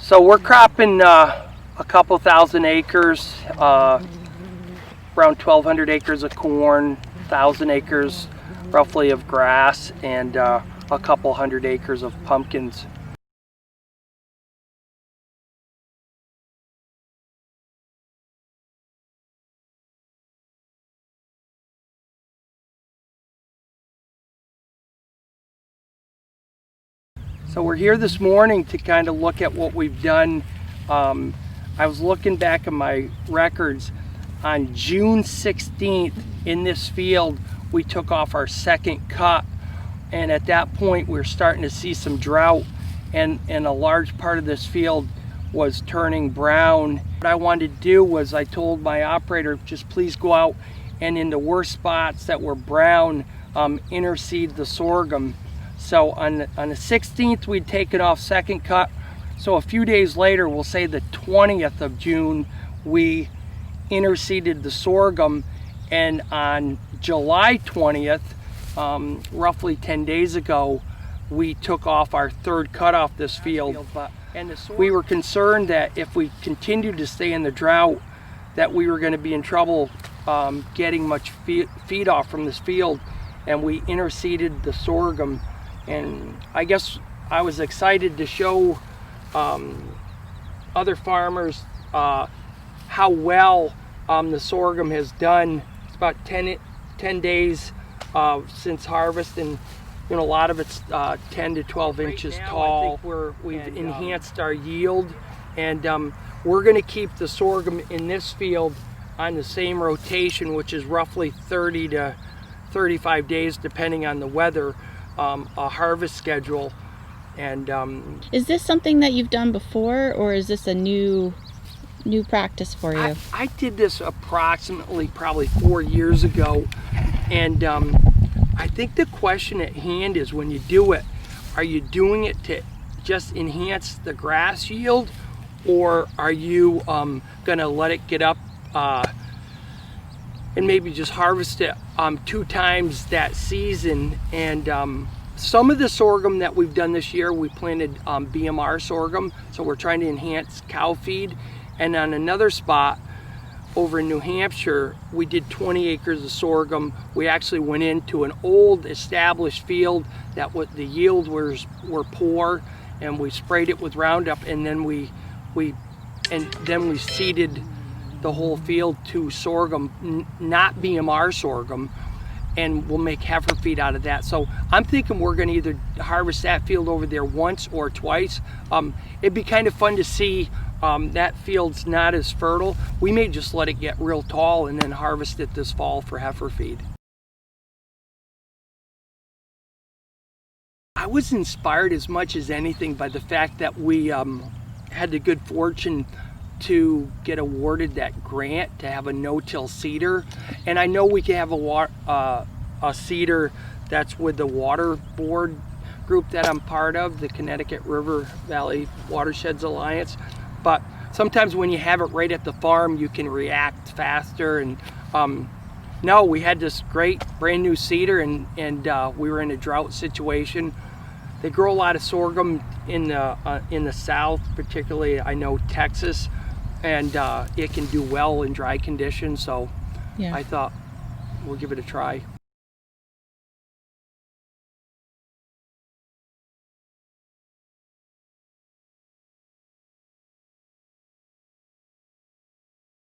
So we're cropping a couple thousand acres, around 1,200 acres of corn, 1,000 acres roughly of grass, and a couple hundred acres of pumpkins. So we're here this morning to kind of look at what we've done. I was looking back at my records. On June 16th in this field, we took off our second cut. And at that point, we were starting to see some drought, and a large part of this field was turning brown. What I wanted to do was, I told my operator, just please go out and in the worst spots that were brown, interseed the sorghum. So on the 16th, we'd taken off second cut. So a few days later, we'll say the 20th of June, we interseeded the sorghum. And on July 20th, roughly 10 days ago, we took off our third cut off this field. And we were concerned that if we continued to stay in the drought, that we were going to be in trouble getting much feed off from this field. And we interseeded the sorghum. And I guess I was excited to show other farmers how well the sorghum has done. It's about 10 days since harvest, and a lot of it's 10 to 12 inches tall. We've enhanced our yield, and we're going to keep the sorghum in this field on the same rotation, which is roughly 30 to 35 days depending on the weather. A harvest schedule. And is this something that you've done before, or is this a new practice for you? I did this approximately probably 4 years ago, and I think the question at hand is, when you do it, are you doing it to just enhance the grass yield, or are you gonna let it get up and maybe just harvest it 2 times that season? And some of the sorghum that we've done this year, we planted BMR sorghum, so we're trying to enhance cow feed. And on another spot over in New Hampshire, we did 20 acres of sorghum. We actually went into an old established field that the yield were poor, and we sprayed it with Roundup, and then we seeded the whole field to sorghum, not BMR sorghum, and we'll make heifer feed out of that. So I'm thinking we're going to either harvest that field over there once or twice. It'd be kind of fun to see. That field's not as fertile. We may just let it get real tall and then harvest it this fall for heifer feed. I was inspired as much as anything by the fact that we had the good fortune to get awarded that grant to have a no-till seeder. And I know we can have a seeder that's with the water board group that I'm part of, the Connecticut River Valley Watersheds Alliance. But sometimes when you have it right at the farm, you can react faster. And no, we had this great brand new seeder, and we were in a drought situation. They grow a lot of sorghum in the south, particularly I know Texas, and it can do well in dry conditions. So yeah. I thought we'll give it a try.